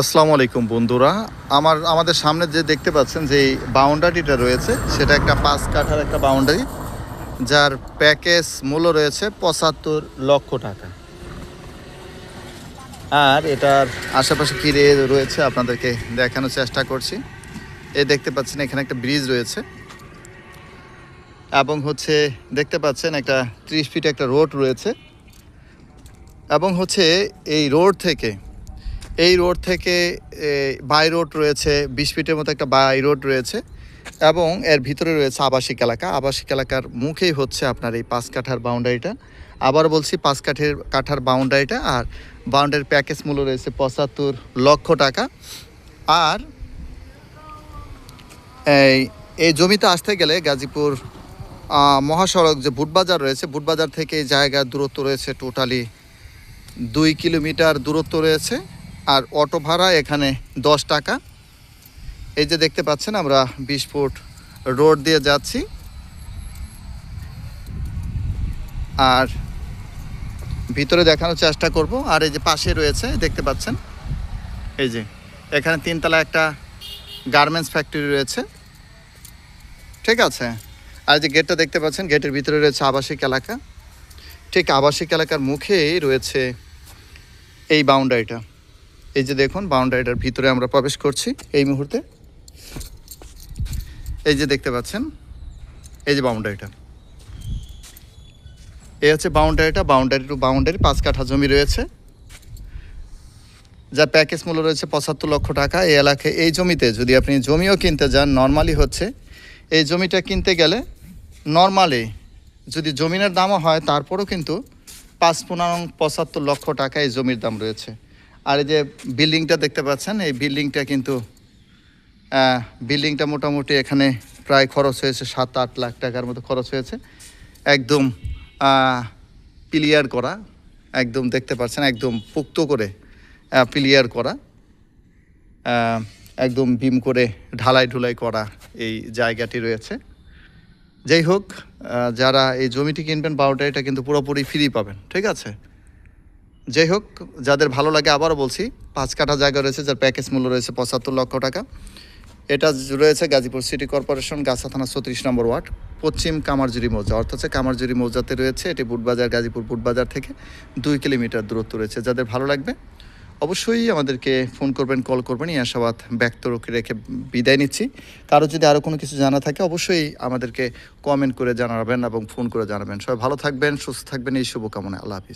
আসসালামু আলাইকুম বন্ধুরা। আমাদের সামনে যে দেখতে পাচ্ছেন যে এই বাউন্ডারিটা রয়েছে, সেটা একটা 5 কাঠার একটা বাউন্ডারি, যার প্যাকেজ মূল্য রয়েছে 75 লক্ষ টাকা। আর এটার আশেপাশে কী রয়েছে আপনাদেরকে দেখানোর চেষ্টা করছি। এই দেখতে পাচ্ছেন এখানে একটা ব্রিজ রয়েছে, এবং দেখতে পাচ্ছেন একটা 30 ফিট একটা রোড রয়েছে, এবং এই রোড থেকে বাই রোড রয়েছে, 20 ফিটের মতো একটা বাই রোড রয়েছে, এবং এর ভিতরে রয়েছে আবাসিক এলাকা। আবাসিক এলাকার মুখেই আপনার এই 5 কাঠার বাউন্ডারিটা। আবার বলছি, 5 কাঠার বাউন্ডারিটা। আর বাউন্ডারির প্যাকেজ মূল্য রয়েছে 75 লক্ষ টাকা। আর এই জমিতে আসতে গেলে গাজীপুর মহাসড়ক যে বুটবাজার রয়েছে, বুটবাজার থেকে এই জায়গার দূরত্ব রয়েছে টোটালি 2 কিলোমিটার দূরত্ব রয়েছে। আর অটো ভাড়া এখানে 10 টাকা। এই যে দেখতে পাচ্ছেন আমরা 20 ফুট রোড দিয়ে যাচ্ছি। আর ভিতরে দেখানোর চেষ্টা করব। আর এই যে পাশে রয়েছে দেখতে পাচ্ছেন, এই যে এখানে 3 তলা একটা গার্মেন্টস ফ্যাক্টরি রয়েছে, ঠিক আছে। আর যে গেটটা দেখতে পাচ্ছেন, গেটের ভিতরে রয়েছে আবাসিক এলাকা। ঠিক আবাসিক এলাকার মুখেই রয়েছে এই বাউন্ডারিটা। এই যে দেখুন, বাউন্ডারিটার ভিতরে আমরা প্রবেশ করছি এই মুহূর্তে। এই যে দেখতে পাচ্ছেন, এই যে বাউন্ডারিটা, এই হচ্ছে বাউন্ডারিটা। বাউন্ডারি টু বাউন্ডারি 5 কাঠা জমি রয়েছে, যার প্যাকেজ মূল্য রয়েছে 75 লক্ষ টাকা। এই এলাকায় এই জমিতে যদি আপনি জমিও কিনতে যান, নর্মালি এই জমিটা কিনতে গেলে নর্মালি যদি জমিনের দামও হয়, তারপরেও কিন্তু 75 লক্ষ টাকা এই জমির দাম রয়েছে। আর এই যে বিল্ডিংটা দেখতে পাচ্ছেন, এই বিল্ডিংটা মোটামুটি এখানে প্রায় খরচ হয়েছে 7-8 লাখ টাকার মতো খরচ হয়েছে। একদম পিলিয়ার করা, একদম দেখতে পাচ্ছেন একদম পুক্ত করে পিলিয়ার করা, একদম বিম করে ঢালাই করা এই জায়গাটি রয়েছে। যাই হোক, যারা এই জমিটি কিনবেন, বাউন্ডারিটা কিন্তু পুরোপুরি ফ্রি পাবেন, ঠিক আছে। যাই হোক, যাদের ভালো লাগে, আবারও বলছি, 5 কাঠা জায়গা রয়েছে, যার প্যাকেজ মূল্য রয়েছে 75 লক্ষ টাকা। এটা রয়েছে গাজীপুর সিটি কর্পোরেশন, গাছা থানা 34 নম্বর ওয়ার্ড, পশ্চিম কামারজুরি মৌজা, অর্থাৎ কামারজুরি মৌজাতে রয়েছে। এটি বুটবাজার, গাজীপুর বুটবাজার থেকে 2 কিলোমিটার দূরত্ব রয়েছে। যাদের ভালো লাগবে অবশ্যই আমাদেরকে ফোন করবেন, কল করবেন। এই আশাবাদ ব্যক্ত রেখে বিদায় নিচ্ছি। কারো যদি আরও কোনো কিছু জানা থাকে, অবশ্যই আমাদেরকে কমেন্ট করে জানাবেন এবং ফোন করে জানাবেন। সবাই ভালো থাকবেন, সুস্থ থাকবেন, এই শুভকামনায়। আল্লাহ হাফিজ।